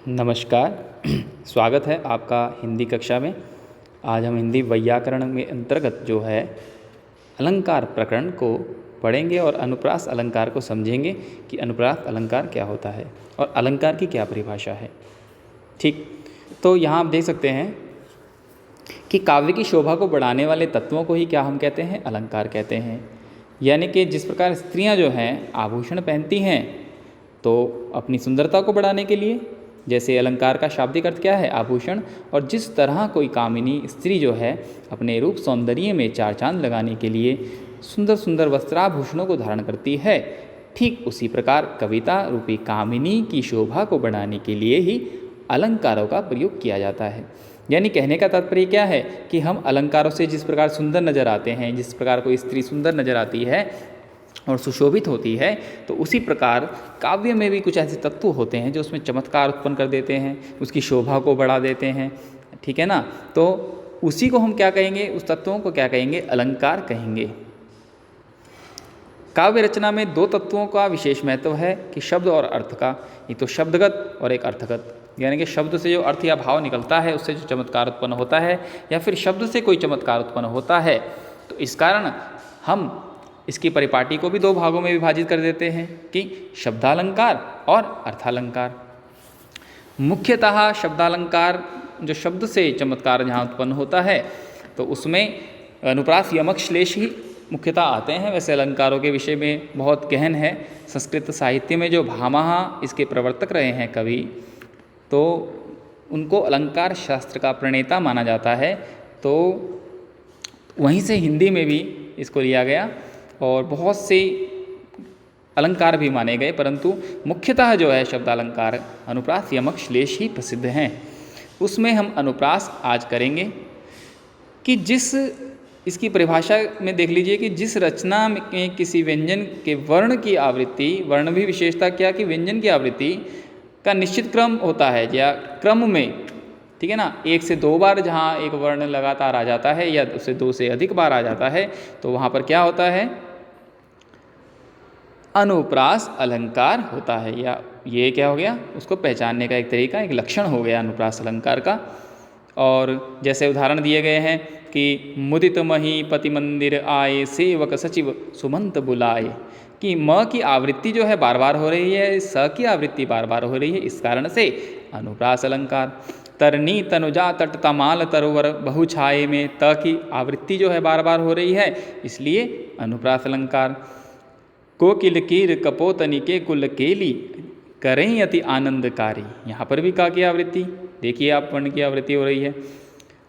नमस्कार। स्वागत है आपका हिंदी कक्षा में। आज हम हिंदी वैयाकरण में अंतर्गत जो है अलंकार प्रकरण को पढ़ेंगे और अनुप्रास अलंकार को समझेंगे कि अनुप्रास अलंकार क्या होता है और अलंकार की क्या परिभाषा है। ठीक, तो यहाँ आप देख सकते हैं कि काव्य की शोभा को बढ़ाने वाले तत्वों को ही क्या हम कहते हैं, अलंकार कहते हैं। यानी कि जिस प्रकार स्त्रियाँ जो हैं आभूषण पहनती हैं तो अपनी सुंदरता को बढ़ाने के लिए, जैसे अलंकार का शाब्दिक अर्थ क्या है, आभूषण। और जिस तरह कोई कामिनी स्त्री जो है अपने रूप सौंदर्य में चार चांद लगाने के लिए सुंदर सुंदर वस्त्राभूषणों को धारण करती है, ठीक उसी प्रकार कविता रूपी कामिनी की शोभा को बढ़ाने के लिए ही अलंकारों का प्रयोग किया जाता है। यानी कहने का तात्पर्य क्या है कि हम अलंकारों से जिस प्रकार सुंदर नज़र आते हैं, जिस प्रकार कोई स्त्री सुंदर नज़र आती है और सुशोभित होती है, तो उसी प्रकार काव्य में भी कुछ ऐसे तत्व होते हैं जो उसमें चमत्कार उत्पन्न कर देते हैं, उसकी शोभा को बढ़ा देते हैं। ठीक है ना, तो उसी को हम क्या कहेंगे, उस तत्वों को क्या कहेंगे, अलंकार कहेंगे। काव्य रचना में दो तत्वों का विशेष महत्व है कि शब्द और अर्थ का। एक तो शब्दगत और एक अर्थगत। यानी कि शब्द से जो अर्थ या भाव निकलता है उससे जो चमत्कार उत्पन्न होता है, या फिर शब्द से कोई चमत्कार उत्पन्न होता है, तो इस कारण हम इसकी परिपाटी को भी दो भागों में विभाजित कर देते हैं कि शब्दालंकार और अर्थालंकार। मुख्यतः शब्दालंकार जो शब्द से चमत्कार जहाँ उत्पन्न होता है तो उसमें अनुप्रास यमक श्लेष ही मुख्यतः आते हैं। वैसे अलंकारों के विषय में बहुत गहन है। संस्कृत साहित्य में जो भामह इसके प्रवर्तक रहे हैं कवि, तो उनको अलंकार शास्त्र का प्रणेता माना जाता है। तो वहीं से हिंदी में भी इसको लिया गया और बहुत से अलंकार भी माने गए, परंतु मुख्यतः जो है शब्दालंकार अनुप्रास यमक श्लेष ही प्रसिद्ध हैं। उसमें हम अनुप्रास आज करेंगे कि जिस इसकी परिभाषा में देख लीजिए कि जिस रचना में किसी व्यंजन के वर्ण की आवृत्ति, वर्ण भी विशेषता क्या कि व्यंजन की आवृत्ति का निश्चित क्रम होता है या क्रम में, ठीक है ना, एक से दो बार जहाँ एक वर्ण लगातार आ जाता है या उससे दो से अधिक बार आ जाता है, तो वहाँ पर क्या होता है, अनुप्रास अलंकार होता है। या ये क्या हो गया, उसको पहचानने का एक तरीका, एक लक्षण हो गया अनुप्रास अलंकार का। और जैसे उदाहरण दिए गए हैं कि मुदित मही पति मंदिर आए, सेवक सचिव सुमंत बुलाए, कि म की आवृत्ति जो है बार बार हो रही है, स की आवृत्ति बार बार हो रही है, इस कारण से अनुप्रास अलंकार। तरनी तनुजा तट तमाल तरोवर बहु छाये में, त की आवृत्ति जो है बार बार हो रही है, इसलिए अनुप्रास अलंकार। कोकिल कीर कपोतनी के कुल केली करें अति आनंदकारी, यहाँ पर भी का की आवृत्ति देखिए आप, वर्ण की आवृत्ति हो रही है।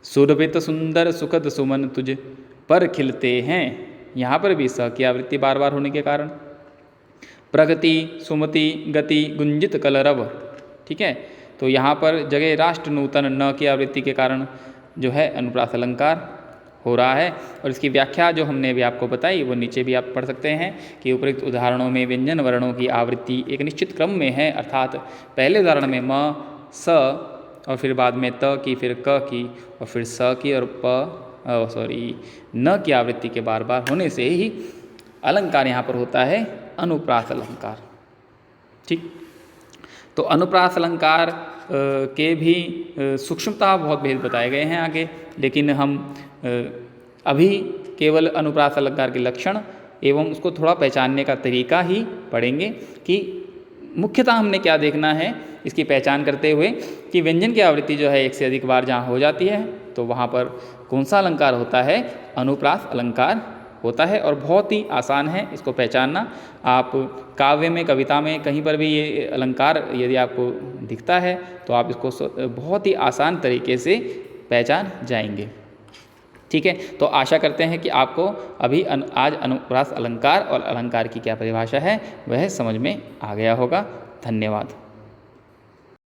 सुरभित सुंदर सुखद सुमन तुझ पर खिलते हैं, यहाँ पर भी स की आवृत्ति बार बार होने के कारण। प्रगति सुमति गति गुंजित कलरव, ठीक है, तो यहाँ पर जगह राष्ट्र नूतन न की आवृत्ति के कारण जो है अनुप्रास अलंकार हो रहा है। और इसकी व्याख्या जो हमने भी आपको बताई वो नीचे भी आप पढ़ सकते हैं कि उपरोक्त उदाहरणों में व्यंजन वर्णों की आवृत्ति एक निश्चित क्रम में है, अर्थात पहले उदाहरण में म स और फिर बाद में त की, फिर क की और फिर स की और न की आवृत्ति के बार बार होने से ही अलंकार यहाँ पर होता है अनुप्रास अलंकार। ठीक, तो अनुप्रास अलंकार के भी सूक्ष्मता बहुत भेद बताए गए हैं आगे, लेकिन हम अभी केवल अनुप्रास अलंकार के लक्षण एवं उसको थोड़ा पहचानने का तरीका ही पढ़ेंगे कि मुख्यतः हमने क्या देखना है इसकी पहचान करते हुए कि व्यंजन की आवृत्ति जो है एक से अधिक बार जहाँ हो जाती है तो वहाँ पर कौन सा अलंकार होता है, अनुप्रास अलंकार होता है। और बहुत ही आसान है इसको पहचानना। आप काव्य में, कविता में कहीं पर भी ये अलंकार यदि आपको दिखता है तो आप इसको बहुत ही आसान तरीके से पहचान जाएंगे। ठीक है, तो आशा करते हैं कि आपको अभी आज अनुप्रास अलंकार और अलंकार की क्या परिभाषा है वह समझ में आ गया होगा। धन्यवाद।